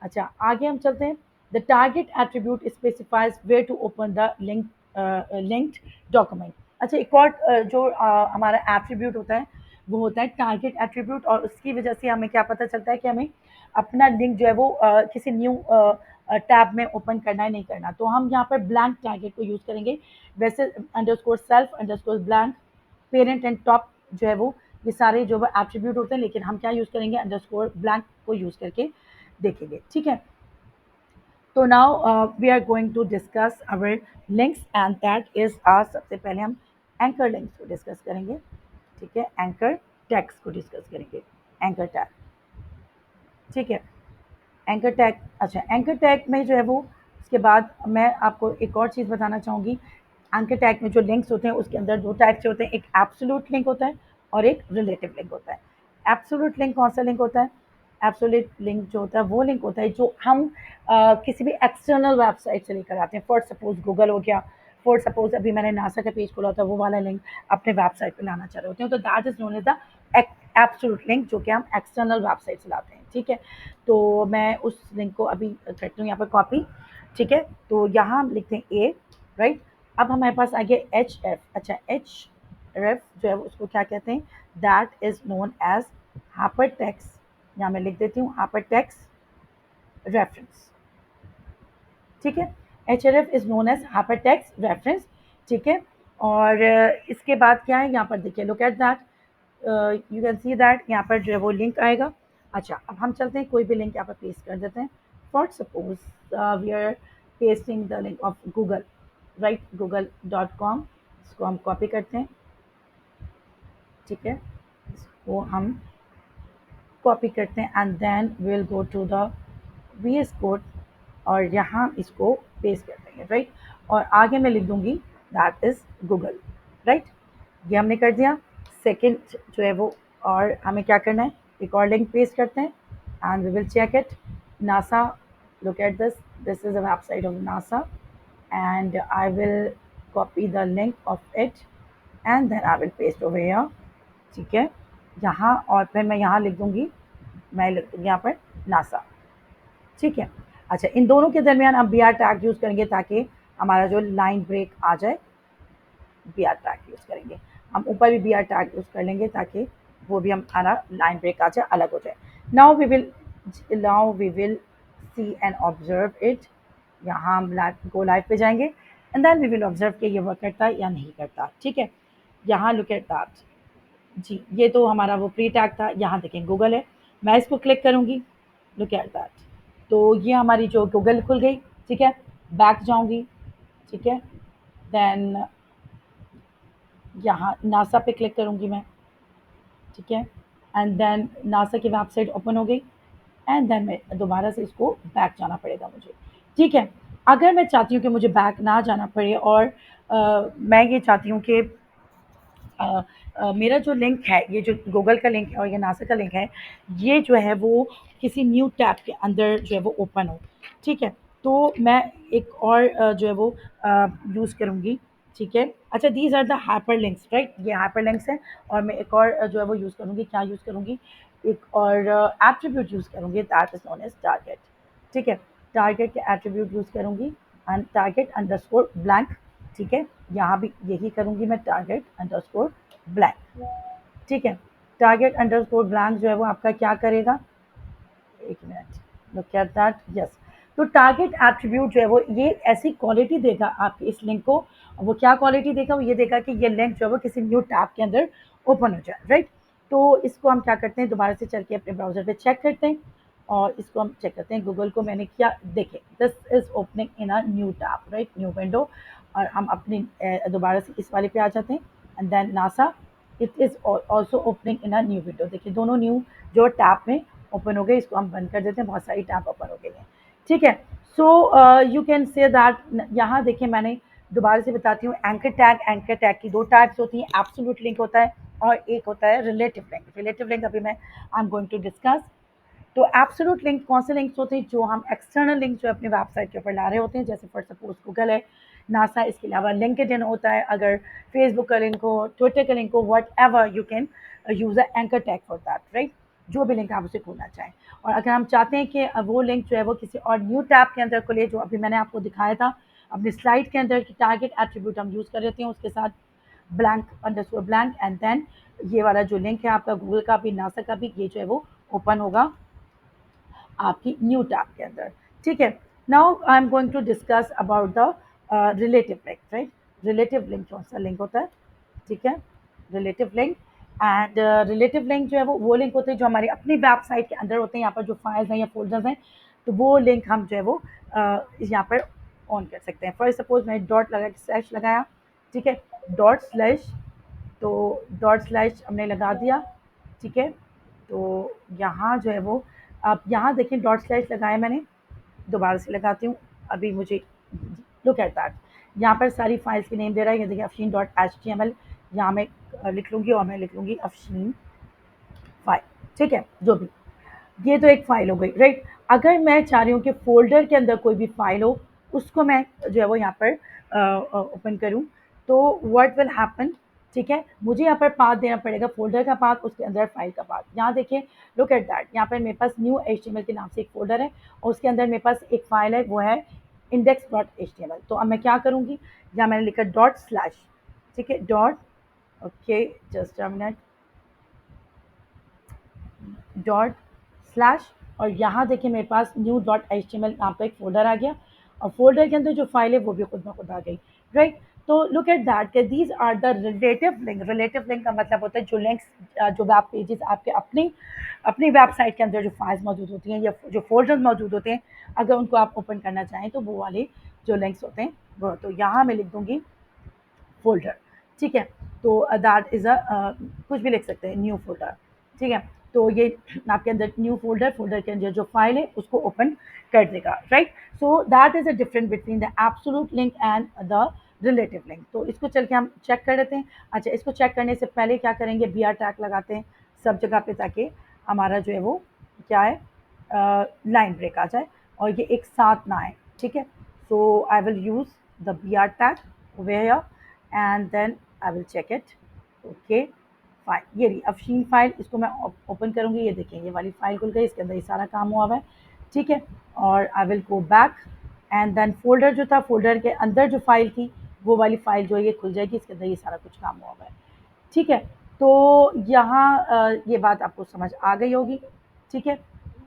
अच्छा, आगे हम चलते हैं। The target attribute specifies where to open the linked document. अच्छा, एक और जो हमारा एट्रीब्यूट होता है वो होता है टारगेट एट्रीब्यूट, और उसकी वजह से हमें क्या पता चलता है कि हमें अपना लिंक जो है वो किसी न्यू टैब में ओपन करना है नहीं करना, तो हम यहाँ पर ब्लैंक टारगेट को यूज़ करेंगे। वैसे underscore self underscore blank parent and top जो है वो ये सारे जो वो एट्रीब्यूट होते हैं, लेकिन हम क्या यूज़ करेंगे, अंडरस्कोर ब्लैंक को यूज़ करके देखेंगे। ठीक है, तो now we are going to discuss our links and that is सबसे पहले हम एंकर लिंक्स को डिस्कस करेंगे। ठीक है, एंकर टैग्स को डिस्कस करेंगे। एंकर टैग, ठीक है, एंकर टैग। अच्छा, एंकर टैग में जो है वो, उसके बाद मैं आपको एक और चीज़ बताना चाहूँगी। एंकर टैग में जो लिंक्स होते हैं उसके अंदर दो टाइप से होते हैं, एक एब्सोल्यूट लिंक होता है और एक रिलेटिव लिंक होता है। एब्सोल्यूट लिंक कौन सा लिंक होता है? एब्सोल्यूट लिंक जो होता है वो लिंक होता है जो हम किसी भी एक्सटर्नल वेबसाइट से लेकर आते हैं। फॉर सपोज गूगल हो गया, फॉर सपोज अभी मैंने नासा का पेज खोला था, वो वाला लिंक अपने वेबसाइट पे लाना चाह रहे होते हैं, तो that is known as the absolute link, जो कि हम एक्सटर्नल वेबसाइट से लाते हैं। ठीक है, तो मैं उस लिंक को अभी करती हूँ यहाँ पर कॉपी। ठीक है, तो यहाँ हम लिखते हैं ए, राइट। अब हमारे पास आ गया एच एफ। अच्छा, एच एफ जो है उसको क्या कहते हैं? That is known as hyper text, यहाँ मैं लिख देती हूँ हाइपर टेक्स्ट रेफरेंस। ठीक है, H R F is known as hyper text reference. ठीक है, और इसके बाद क्या है यहाँ पर देखिए, look at that, you can see that यहाँ पर जो है वो लिंक आएगा। अच्छा, अब हम चलते हैं, कोई भी लिंक यहाँ पर पेस्ट कर देते हैं। For suppose we are pasting the link of Google, right, google.com। इसको हम कॉपी करते हैं। ठीक है, इसको हम कॉपी करते हैं and then will go to the V S code और यहाँ इसको पेस्ट कर देंगे, राइट। और आगे मैं लिख दूंगी दैट इज गूगल, राइट। ये हमने कर दिया। सेकंड जो है वो, और हमें क्या करना है, एक और लिंक पेस्ट करते हैं and we will check it. NASA, look at this is a website of NASA and I will copy the link of it and then I will paste over here. ठीक है, यहाँ और फिर मैं यहाँ लिख दूंगी, मैं लिख दूंगी यहाँ पर नासा। ठीक है, अच्छा, इन दोनों के दरमियान हम बी आर टैग यूज़ करेंगे ताकि हमारा जो लाइन ब्रेक आ जाए, बी आर टैग यूज़ करेंगे। हम ऊपर भी बी आर टैग यूज़ कर लेंगे ताकि वो भी हमारा लाइन ब्रेक आ जाए, अलग हो जाए। Now we will see and observe it. यहाँ हम गो लाइव पे जाएंगे and then we will observe कि ये वर्क करता है या नहीं करता। ठीक है, यहाँ लुक एट दैट। जी, ये तो हमारा वो प्री टैग था, यहाँ देखें गूगल है, मैं इसको क्लिक करूँगी, लुक एट दैट, तो ये हमारी जो गूगल खुल गई। ठीक है, बैक जाऊँगी। ठीक है, देन यहाँ नासा पे क्लिक करूँगी मैं। ठीक है, एंड देन नासा की वेबसाइट ओपन हो गई एंड देन मैं दोबारा से इसको बैक जाना पड़ेगा मुझे। ठीक है, अगर मैं चाहती हूँ कि मुझे बैक ना जाना पड़े और मैं ये चाहती हूँ कि अ, मेरा जो लिंक है, ये जो गूगल का लिंक है और ये नासा का लिंक है, ये जो है वो किसी न्यू टैब के अंदर जो है वो ओपन हो। ठीक है, तो मैं एक और जो है वो यूज़ करूँगी। ठीक है, अच्छा, these are the hyper links, right, ये हाइपर लिंक्स हैं। और मैं एक और जो है वो यूज़ करूँगी, क्या यूज़ करूँगी, एक और एट्रीब्यूट यूज़ करूँगी, that is known as target. ठीक है, टारगेट के एट्रीब्यूट यूज़ करूँगी एंड टारगेट अंडरस्कोर ब्लैंक। ठीक है, यहाँ भी यही करूँगी मैं, टारगेट अंडरस्कोर ब्लैंक। ठीक है, टारगेट अंडरस्कोर ब्लैंक जो है वो आपका क्या करेगा, एक minute, look at that, yes. तो टारगेट एट्रीब्यूट जो है वो ये ऐसी क्वालिटी देगा आपके इस लिंक को। वो क्या क्वालिटी देगा, वो ये देगा कि ये लिंक जो है वो किसी न्यू टैब के अंदर ओपन हो जाए, राइट। तो इसको हम क्या करते हैं, दोबारा से चल के अपने ब्राउजर पे चेक करते हैं और इसको हम चेक करते हैं। गूगल को मैंने क्या देखे, this is opening in a new tab, right, new window. और हम अपनी दोबारा से इस वाले पे आ जाते हैं and then NASA, it is also opening in a new window. देखिए दोनों न्यू जो टैब में ओपन हो गए, इसको हम बंद कर देते हैं, बहुत सारी टैब ओपन हो गई हैं। ठीक है, so you can say that, यहाँ देखिए मैंने दोबारा से बताती हूँ, एंकर टैग की दो टाइप्स होती हैं, एब्सोल्यूट लिंक होता है और एक होता है रिलेटिव लिंक। रिलेटिव लिंक अभी मैं I am going to discuss. तो एब्सोल्यूट लिंक कौन से लिंक्स होते हैं, जो हम एक्सटर्नल लिंक जो अपनी वेबसाइट के ऊपर ला रहे होते हैं, जैसे फॉर सपोज गूगल है, नासा, इसके अलावा लिंक्डइन होता है, अगर फेसबुक का लिंक हो, ट्विटर का लिंक हो, what ever you can use a anchor tag for that, right, जो भी लिंक आप उसे खोलना चाहें। और अगर हम चाहते हैं कि वो लिंक जो है वो किसी और न्यू टैब के अंदर खुले, जो अभी मैंने आपको दिखाया था अपनी स्लाइड के अंदर, कि टारगेट एट्रीब्यूट हम यूज़ कर लेते हैं, उसके साथ blank underscore blank and then ये वाला जो लिंक है आपका गूगल का भी, नासा का भी, ये जो है वो ओपन होगा आपकी न्यू टैब के अंदर। ठीक है, now I am going to discuss about the relative link, right. Relative link कौन सा लिंक होता है? ठीक है, relative link. And relative link जो है वो लिंक होते हैं जो हमारी अपनी वेबसाइट के अंदर होते हैं। यहाँ पर जो फाइल्स हैं या फोल्डर्स हैं, तो वो लिंक हम जो है वो यहाँ पर ऑन कर सकते हैं। फॉर सपोज मैंने डॉट लगा के स्लैश लगाया, ठीक है, डॉट स्लैश, तो डॉट स्लैश हमने लगा दिया। ठीक है, तो यहाँ जो है वो आप यहाँ देखें डॉट स्लैश लगाया मैंने, दोबारा से लगाती हूँ। अभी मुझे लुक एट दैट, यहाँ पर सारी फाइल्स के नेम दे रहा है। ये देखिए Afsheen dot H T M L, यहाँ मैं लिख लूँगी और मैं लिख लूँगी अफशीन फाइल। ठीक है, जो भी, ये तो एक फ़ाइल हो गई, राइट। अगर मैं चाह रही हूँ कि फ़ोल्डर के अंदर कोई भी फ़ाइल हो, उसको मैं जो है वो यहाँ पर ओपन करूँ, तो व्हाट विल हैपन? ठीक है, मुझे यहाँ पर पाथ देना पड़ेगा, फ़ोल्डर का पाथ, उसके अंदर फ़ाइल का पाथ। यहाँ देखिए, लुक एट दैट, यहाँ पर मेरे पास न्यू एचटीएमएल के नाम से एक फ़ोल्डर है और उसके अंदर मेरे पास एक फ़ाइल है, वो है इंडेक्स डॉट एचटीएमएल। तो अब मैं क्या करूँगी, यहाँ मैंने लिखा डॉट स्लैश, ठीक है, dot, okay, just a minute, dot slash, और यहाँ देखिए मेरे पास new dot H T M L नाम का एक फ़ोल्डर आ गया और फ़ोल्डर के अंदर जो फाइल है वो भी खुद ब खुद आ गई, राइट। तो लुक एट दैट कि these are the relative link. Relative link का मतलब होता है जो लिंक्स, जो वेब पेजेस आपके अपनी अपनी वेबसाइट के अंदर जो फाइल्स मौजूद होती हैं या जो फोल्डर्स मौजूद होते हैं, अगर उनको आप ओपन करना चाहें तो वो वाले जो लिंक्स होते हैं वो, तो यहाँ मैं लिख दूँगी फ़ोल्डर। ठीक है, तो दैट इज़ कुछ भी लिख सकते हैं, न्यू फ़ोल्डर। ठीक है, तो ये आपके अंदर न्यू फ़ोल्डर, फ़ोल्डर के अंदर जो फ़ाइल है उसको ओपन कर देगा, right. So that is a difference between the absolute link and the relative link. तो इसको चल के हम चेक कर लेते हैं। अच्छा, इसको चेक करने से पहले क्या करेंगे, बी आर टैग लगाते हैं सब जगह पे, ताकि हमारा जो है वो क्या है, लाइन ब्रेक आ जाए और ये एक साथ ना आए। ठीक है, so I will use the B R tag where and then I will check it. Okay, file ये रही अफशीन फाइल, इसको मैं ओपन करूँगी। ये देखें ये वाली फाइल खुल गई, इसके अंदर ये सारा काम हुआ हुआ है। ठीक है, और I will go back and then folder जो था, फोल्डर के अंदर जो फाइल थी वो वाली फाइल जो है ये खुल जाएगी, इसके अंदर ये सारा कुछ काम हुआ हुआ है। ठीक है, तो यहाँ ये बात आपको समझ आ गई होगी। ठीक है,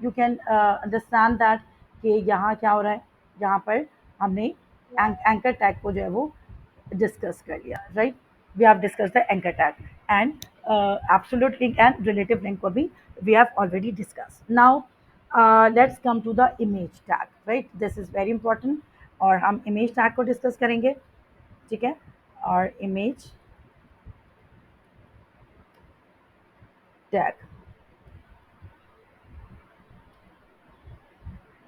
यू कैन अंडरस्टैंड दैट कि यहाँ क्या हो रहा है। यहाँ पर हमने एंकर टैग को जो है वो डिस्कस कर लिया, right. We have discuss the anchor tag and absolute link and relative link को भी we have already discuss. Now let's come to the image tag, right, this is very important. और हम इमेज टैग को discuss करेंगे। ठीक है, और image tag,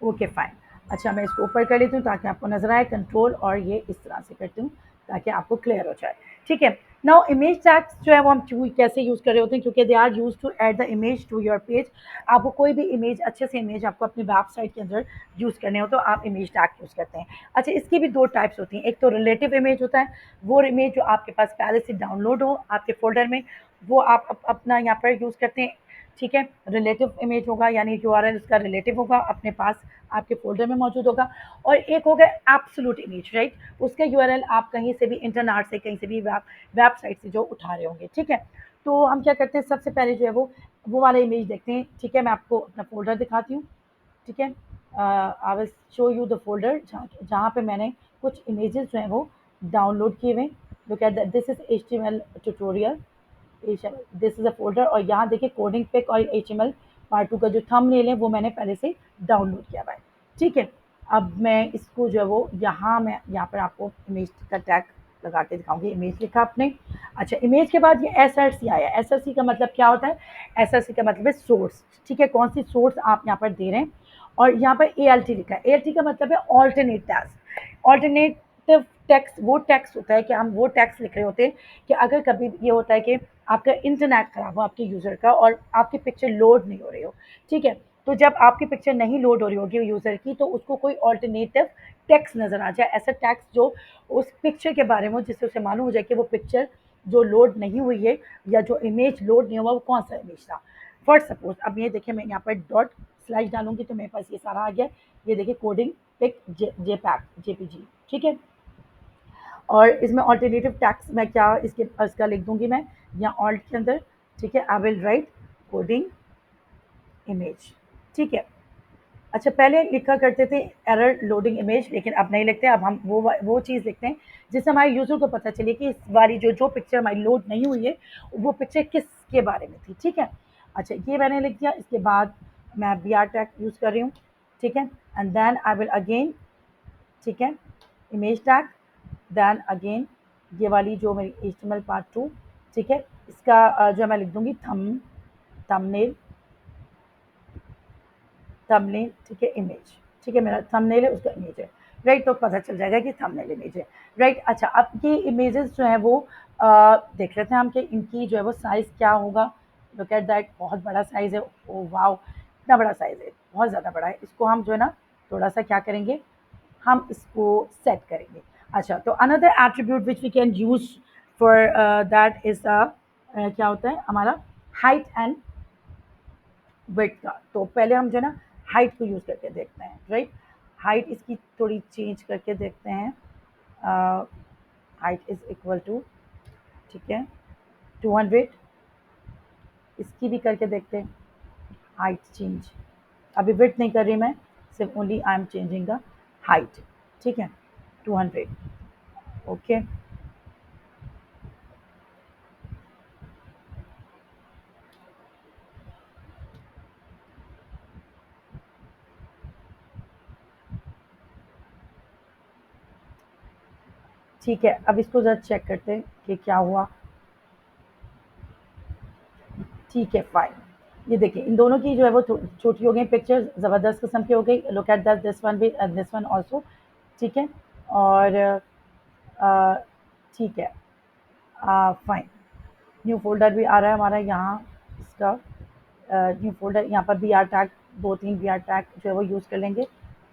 okay fine. अच्छा, मैं इसको ऊपर कर लेती हूँ ताकि आपको नजर आए, कंट्रोल और ये इस तरह से करती हूँ ताकि आपको क्लियर हो जाए। ठीक है, नाउ इमेज टैग्स जो है वो हम कैसे यूज़ कर रहे होते हैं, क्योंकि they are use to add the image to your page. आपको कोई भी इमेज, अच्छे से इमेज आपको अपनी वेबसाइट के अंदर यूज़ करने हो तो आप इमेज टैग यूज़ करते हैं। अच्छा, इसकी भी दो टाइप्स होती हैं। एक तो रिलेटिव इमेज होता है, वो इमेज जो आपके पास पहले से डाउनलोड हो आपके फोल्डर में, वो आप अपना यहाँ पर यूज़ करते हैं। ठीक है, रिलेटिव इमेज होगा यानी यूआरएल उसका रिलेटिव होगा, अपने पास आपके फ़ोल्डर में मौजूद होगा। और एक हो गया एब्सोल्यूट इमेज, राइट, उसका यूआरएल आप कहीं से भी इंटरनेट से, कहीं से भी वेबसाइट से जो उठा रहे होंगे। ठीक है, तो हम क्या करते हैं, सबसे पहले जो है वो वाला इमेज देखते हैं। ठीक है, मैं आपको अपना फ़ोल्डर दिखाती हूँ। ठीक है, आई will show you the folder जहाँ जहाँ पे मैंने कुछ इमेजेस जो हैं वो डाउनलोड किए हुए हैं। Look at that, this is HTML tutorial, this is a folder, और यहाँ देखिए कोडिंग पिक और एचटीएमएल पार्ट 2 का जो थंबनेल है वो मैंने पहले से डाउनलोड किया हुआ है। ठीक है, अब मैं इसको जो है वो मैं यहाँ पर आपको इमेज का टैग लगा के दिखाऊंगी। इमेज लिखा आपने। अच्छा, इमेज के बाद ये एस आर सी आया। एस आर सी का मतलब क्या होता है? एस आर सी का मतलब है सोर्स। ठीक है, कौन सी सोर्स आप यहाँ पर दे रहे हैं। और यहाँ पर ए एल टी लिखा है। ए एल टी का मतलब है ऑल्टरनेट टैक्स। ऑल्टरनेटिव टैक्स वो टैक्स होता है कि हम वो टैक्स लिख रहे होते हैं कि अगर कभी ये होता है कि आपका इंटरनेट खराब हो आपके यूज़र का और आपकी पिक्चर लोड नहीं हो रही हो। ठीक है, तो जब आपकी पिक्चर नहीं लोड हो रही होगी यूज़र की, तो उसको कोई ऑल्टरनेटिव टेक्स्ट नज़र आ जाए, ऐसा टेक्स्ट जो उस पिक्चर के बारे में हो, जिससे उसे मालूम हो जाए कि वो पिक्चर जो लोड नहीं हुई है या जो इमेज लोड नहीं हुआ वो कौन सा इमेज था। फॉर सपोज अब ये देखिए, मैं यहाँ पर डॉट स्लाइड डालूंगी तो मेरे पास ये सारा आ गया। ये देखिए कोडिंग पिक जे पैक जेपीजी। ठीक है, और इसमें ऑल्टरनेटिव टैक्स मैं क्या इसका लिख दूंगी मैं यहाँ ऑल्ट के अंदर। ठीक है, आई विल राइट कोडिंग इमेज। ठीक है, अच्छा, पहले लिखा करते थे एरर लोडिंग इमेज, लेकिन अब नहीं लिखते। अब हम वो चीज़ लिखते हैं जिससे हमारे यूज़र को पता चले कि इस वाली जो पिक्चर हमारी लोड नहीं हुई है, वो पिक्चर किसके बारे में थी, ठीक है? अच्छा, ये मैंने लिख दिया। इसके बाद मैं बीआर टैग यूज़ कर रही हूँ, ठीक है? And then I will again, ठीक है, इमेज टैग, देन अगेन ये वाली जो मेरी एचटीएमएल पार्ट 2, ठीक है? इसका जो मैं लिख दूँगी थंबनेल, थंबनेल, ठीक है, इमेज, ठीक है, मेरा थंबनेल है उसका इमेज है, राइट? तो पता चल जाएगा कि थंबनेल इमेज है, राइट? अच्छा, अब ये इमेजेस जो है वो देख लेते हैं हम कि इनकी जो है वो साइज़ क्या होगा। लुक एट दैट, बहुत बड़ा साइज़ है। ओ वाओ, इतना बड़ा साइज़ है, बहुत ज़्यादा बड़ा है। इसको हम जो है ना थोड़ा सा क्या करेंगे, हम इसको सेट करेंगे। अच्छा, तो another attribute which we can use for that is क्या होता है हमारा हाइट एंड विड्थ का। तो पहले हम जो है ना हाइट को यूज़ करके देखते हैं, राइट? हाइट इसकी थोड़ी चेंज करके देखते हैं। हाइट इज इक्वल टू, ठीक है, 200। इसकी भी करके देखते हैं हाइट चेंज। अभी विड्थ नहीं कर रही मैं, सिर्फ only I am changing the height, ठीक है, 200। ओके, ठीक है, अब इसको ज़रा चेक करते हैं कि क्या हुआ। ठीक है, फाइन। ये देखिए इन दोनों की जो है वो छोटी हो गई पिक्चर, ज़बरदस्त किस्म की हो गई। Look at that, this one भी एंड दिस वन आल्सो, ठीक है। और अ, ठीक है, फाइन। न्यू फ़ोल्डर भी आ रहा है हमारा यहाँ, इसका न्यू फ़ोल्डर, यहाँ पर B R tag, 2-3 B R tag जो है वो यूज़ कर लेंगे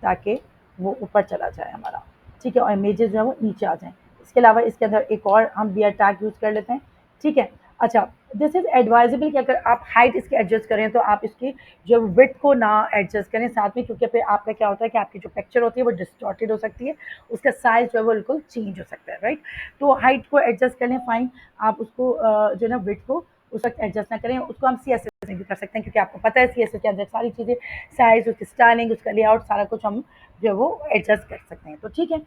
ताकि वो ऊपर चला जाए हमारा, ठीक है, और इमेजेस जो है वो नीचे आ जाएँ। इसके अलावा इसके अंदर एक और हम बी आर टैग यूज़ कर लेते हैं, ठीक है। अच्छा, दिस इज़ एडवाइजेबल कि अगर आप हाइट इसकी एडजस्ट करें तो आप इसकी जो विड्थ को ना एडजस्ट करें साथ में, क्योंकि फिर आपका क्या होता है कि आपकी जो पिक्चर होती है वो डिस्टॉर्टेड हो सकती है, उसका साइज़ जो है वो बिल्कुल चेंज हो सकता है, राइट? तो हाइट को एडजस्ट कर लें, फाइन। आप उसको जो है ना विड्थ को उस वक्त एडजस्ट ना करें, उसको हम सी एस एस में भी कर सकते हैं, क्योंकि आपको पता है सी एस एस के अंदर सारी चीज़ें, साइज़, उसकी स्टाइलिंग, उसका लेआउट, सारा कुछ हम जो है वो एडजस्ट कर सकते हैं। तो ठीक है,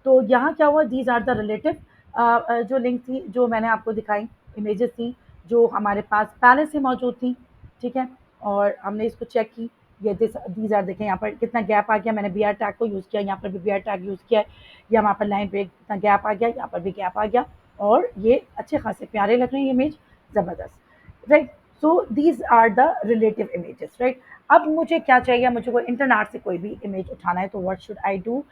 तो यहाँ क्या हुआ, दीज आर द रिलेटिव जो लिंक थी जो मैंने आपको दिखाई, इमेजेस थी जो हमारे पास पहले से मौजूद थी, ठीक है, और हमने इसको चेक की। ये दीज आर, देखें यहाँ पर कितना गैप आ गया, मैंने बी आर टैग को यूज़ किया, यहाँ पर भी बी आर टैग यूज़ किया है, या वहाँ पर लाइन ब्रेक इतना गैप आ गया, यहाँ पर भी गैप आ गया, और ये अच्छे खासे प्यारे लग रहे हैं ये इमेज, ज़बरदस्त, right? So these are the relative images, right? अब मुझे क्या चाहिए, मुझे कोई इंटरनेट से कोई भी इमेज उठाना है, तो व्हाट शुड आई डू?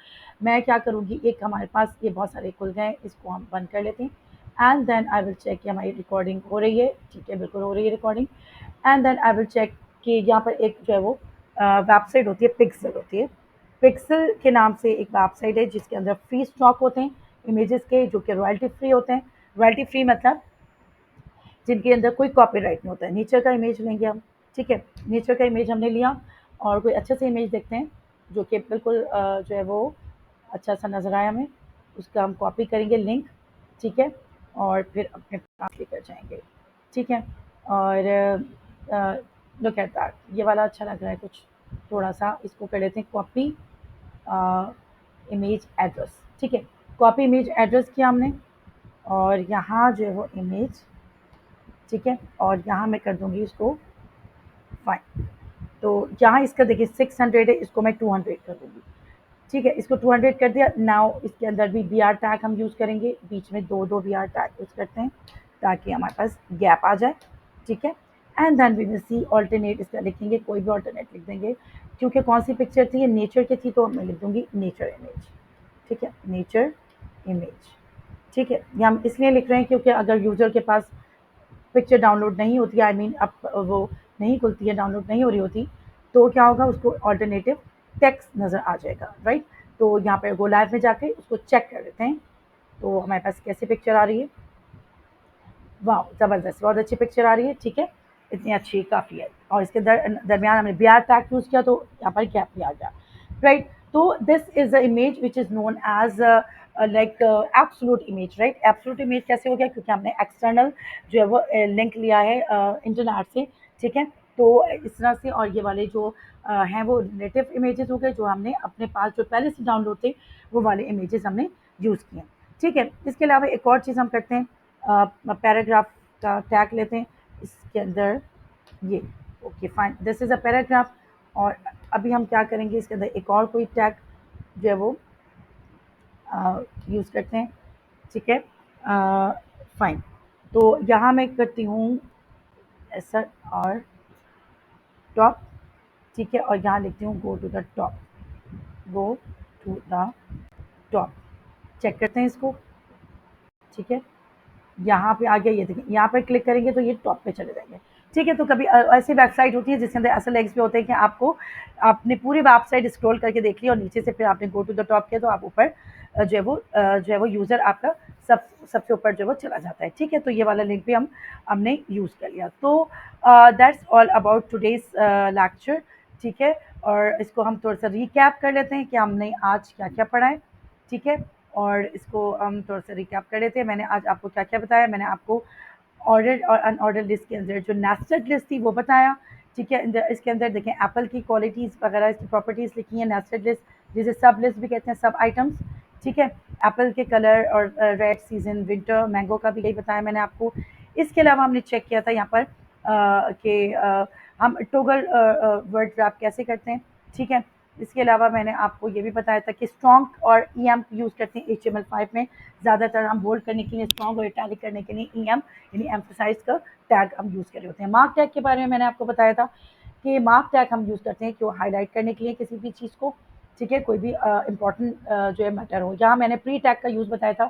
मैं क्या करूँगी, एक हमारे पास ये बहुत सारे खुल गए हैं, इसको हम बंद कर लेते हैं, and then I will check कि हमारी रिकॉर्डिंग हो रही है, ठीक है, बिल्कुल हो रही है recording. And then I will check कि यहाँ पर एक जो है वो वेबसाइट होती है, पिक्सल होती है, पिक्सल के नाम से एक वेबसाइट है जिसके अंदर फ्री स्टॉक होते हैं इमेजेस के, जो कि रॉयल्टी फ्री होते हैं। रॉयल्टी फ्री मतलब जिनके अंदर कोई कॉपीराइट नहीं होता है। नेचर का इमेज लेंगे हम, ठीक है, नेचर का इमेज हमने लिया, और कोई अच्छे से इमेज देखते हैं जो कि बिल्कुल जो है वो अच्छा सा नज़र आया हमें, उसका हम कॉपी करेंगे लिंक, ठीक है, और फिर अपने पास लेकर जाएंगे, ठीक है। और लुक एट दैट, ये वाला अच्छा लग रहा है कुछ, थोड़ा सा इसको कर लेते हैं कॉपी इमेज एड्रेस, ठीक है, कॉपी इमेज एड्रेस किया हमने, और यहाँ जो है वो इमेज, ठीक है, और यहाँ मैं कर दूँगी इसको फाइन। तो यहाँ इसका देखिए 600 है, इसको मैं 200 कर दूँगी, ठीक है, इसको 200 कर दिया। नाउ इसके अंदर भी बी आर टैग हम यूज़ करेंगे, बीच में 2-2 बी आर टैग यूज़ करते हैं ताकि हमारे पास गैप आ जाए, ठीक है। And then we will see alternate, इसका लिखेंगे कोई भी ऑल्टरनेट लिख देंगे, क्योंकि कौन सी पिक्चर थी, ये नेचर की थी, तो मैं लिख दूँगी नेचर इमेज, ठीक है, नेचर इमेज, ठीक है। ये हम इसलिए लिख रहे हैं क्योंकि अगर यूज़र के पास पिक्चर डाउनलोड नहीं होती है, आई मीन अब वो नहीं खुलती है, डाउनलोड नहीं हो रही होती, तो क्या होगा, उसको ऑल्टरनेटिव टेक्स्ट नज़र आ जाएगा, राइट? तो यहाँ पे गो लाइव में जाके उसको चेक कर लेते हैं। तो हमारे पास कैसी पिक्चर आ रही है, वाह ज़बरदस्त, बहुत अच्छी पिक्चर आ रही है, ठीक है, इतनी अच्छी काफ़ी है। और इसके दरमियान हमने बी आर टैग यूज़ किया, तो यहाँ पर गैप भी आ गया, राइट? तो this is the image which is known as like absolute image, right? Absolute image कैसे हो गया, क्योंकि हमने एक्सटर्नल जो है वो लिंक लिया है इंटरनेट से, ठीक है। तो इस तरह से, और ये वाले जो हैं वो रिलेटिव इमेजेस हो गए जो हमने अपने पास जो पहले से डाउनलोड थे वो वाले इमेजेस हमने यूज़ किए। ठीक है, इसके अलावा एक और चीज़ हम करते हैं, पैराग्राफ का टैग लेते हैं इसके अंदर ये। Okay fine, this is a paragraph. और अभी हम क्या करेंगे, इसके अंदर एक और कोई टैग जो है वो यूज़ करते हैं। ठीक है, फाइन। तो यहाँ मैं करती हूँ एसर और टॉप। ठीक है, और यहाँ लिखती हूँ go to the top, go to the top. Check करते हैं इसको। ठीक है, यहाँ पे आ गया, ये देखिए यहाँ पर क्लिक करेंगे तो ये टॉप पे चले जाएंगे। ठीक है, तो कभी ऐसी वेबसाइट होती है जिसके अंदर ऐसे लिंक्स भी होते हैं कि आपको आपने पूरी वेबसाइट स्क्रॉल करके देख लिया और नीचे से फिर आपने गो टू द टॉप किया तो आप ऊपर जो है वो यूज़र आपका सबसे ऊपर जो है वो चला जाता है। ठीक है, तो ये वाला लिंक भी हमने यूज़ कर लिया। तो that's all about today's lecture. ठीक है, और इसको हम थोड़ा सा रिकैप कर लेते हैं कि हमने आज क्या क्या पढ़ा है। ठीक है, और इसको हम थोड़ा सा रिकैप कर लेते हैं। मैंने आज आपको क्या क्या बताया, मैंने आपको ऑर्डर और अनऑर्डर लिस्ट के अंदर जो नेस्टेड लिस्ट थी वो बताया। ठीक है, इसके अंदर देखें एप्पल की क्वालिटीज़ वगैरह इसकी प्रॉपर्टीज़ लिखी हैं, नेस्टेड लिस्ट जिसे सब लिस्ट भी कहते हैं, सब आइटम्स। ठीक है, एप्पल के कलर और रेड सीजन विंटर मैंगो का भी यही बताया मैंने आपको। इसके अलावा हमने चेक किया था यहाँ पर कि हम टोगल वर्ड रैप कैसे करते हैं। ठीक है, इसके अलावा मैंने आपको ये भी बताया था कि स्ट्रॉन्ग और ई एम यूज़ करते हैं HTML5 में। ज़्यादातर हम बोल्ड करने के लिए, स्ट्रॉन्ग और इटैलिक करने के लिए ई एम यानी एम्फोसाइज का टैग हम यूज़ कर रहे होते हैं। मार्क टैग के बारे में मैंने आपको बताया था कि मार्क टैग हम यूज़ करते हैं क्यों, हाईलाइट करने के लिए किसी भी चीज़ को। ठीक है, कोई भी इंपॉर्टेंट जो है मैटर हो। यहाँ मैंने प्री टैग का यूज़ बताया था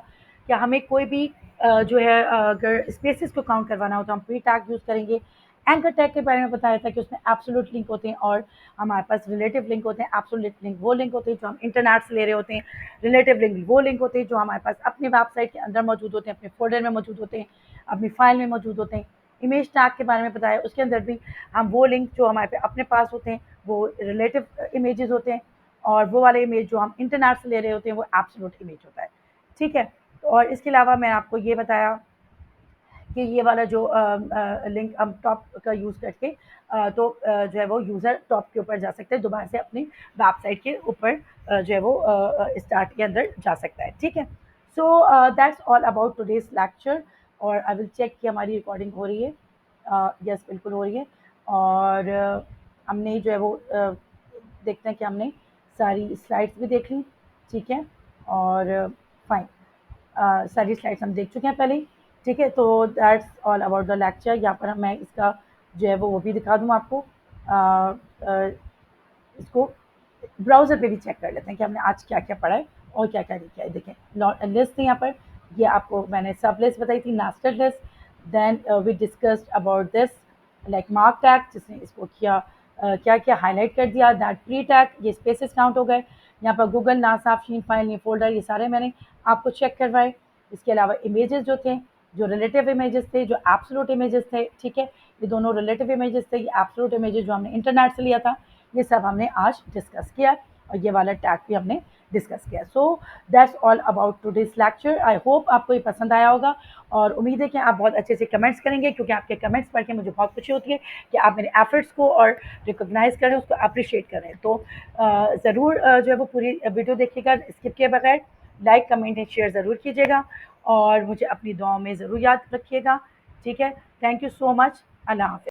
कि हमें कोई भी जो है अगर स्पेसेस को काउंट करवाना हो तो हम प्री टैग यूज़ करेंगे। एंकर टैग के बारे में बताया था कि उसमें एब्सोल्यूट लिंक होते हैं और हमारे पास रिलेटिव लिंक होते हैं। एब्सोल्यूट लिंक वो लिंक होते हैं जो हम इंटरनेट से ले रहे होते हैं। रिलेटिव लिंक वो लिंक होते हैं जो हमारे पास अपने वेबसाइट के अंदर मौजूद होते हैं, अपने फोल्डर में मौजूद होते हैं, अपनी फाइल में मौजूद होते हैं। इमेज टैग के बारे में बताया, उसके अंदर भी हम वो लिंक जो हमारे पे अपने पास होते हैं वो रिलेटिव इमेजेस होते हैं और वो वाले इमेज जो हम इंटरनेट से ले रहे होते हैं वो एब्सोल्यूट इमेज होता है। ठीक है, और इसके अलावा मैंने आपको ये बताया कि ये वाला जो लिंक हम टॉप का यूज़ करके जो है वो यूज़र टॉप के ऊपर जा सकते हैं, दोबारा से अपनी वेबसाइट के ऊपर जो है वो स्टार्ट के अंदर जा सकता है। ठीक है, so that's all about today's lecture. और आई विल चेक कि हमारी रिकॉर्डिंग हो रही है। यस, बिल्कुल हो रही है। और हमने जो है वो देखते हैं कि हमने सारी स्लाइड्स भी देख ली। ठीक है, और फाइन, सारी स्लाइड्स हम देख चुके हैं पहले ही। ठीक है, तो that's all about the lecture. यहाँ पर मैं इसका जो है वो भी दिखा दूँ आपको। इसको ब्राउज़र पे भी चेक कर लेते हैं कि हमने आज क्या-क्या पढ़ा है और क्या-क्या नहीं किया है। देखें लिस्ट है यहाँ पर, ये आपको मैंने सब लिस्ट बताई थी, nested list. Then we discussed about this like mark tag जिसने इसको किया, क्या-क्या हाइलाइट कर दिया, दैट प्री टैग ये स्पेसेस काउंट हो गए। यहाँ पर गूगल, नासा, शीन फाइल, ये फ़ोल्डर, ये सारे मैंने आपको चेक करवाए। इसके अलावा इमेजेस जो थे, जो रिलेटिव इमेजेस थे, जो एब्सोल्यूट इमेजेस थे। ठीक है, ये दोनों रिलेटिव इमेजेस थे, ये एब्सोल्यूट इमेजेस जो हमने इंटरनेट से लिया था, ये सब हमने आज डिस्कस किया और ये वाला टैग भी हमने डिस्कस किया। So that's all about today's lecture. I hope आपको ये पसंद आया होगा और उम्मीद है कि आप बहुत अच्छे से कमेंट्स करेंगे क्योंकि आपके कमेंट्स पढ़ के मुझे बहुत खुशी होती है कि आप मेरे एफर्ट्स को और रिकॉग्नाइज कर रहे हैं, उसको अप्रिशिएट कर रहे हैं। तो ज़रूर जो है वो पूरी वीडियो देखिएगा स्किप किए बगैर, लाइक कमेंट एंड शेयर ज़रूर कीजिएगा और मुझे अपनी दुआओं में ज़रूर याद रखिएगा। ठीक है, थैंक यू सो मच। अल्लाह हाफ़िज़।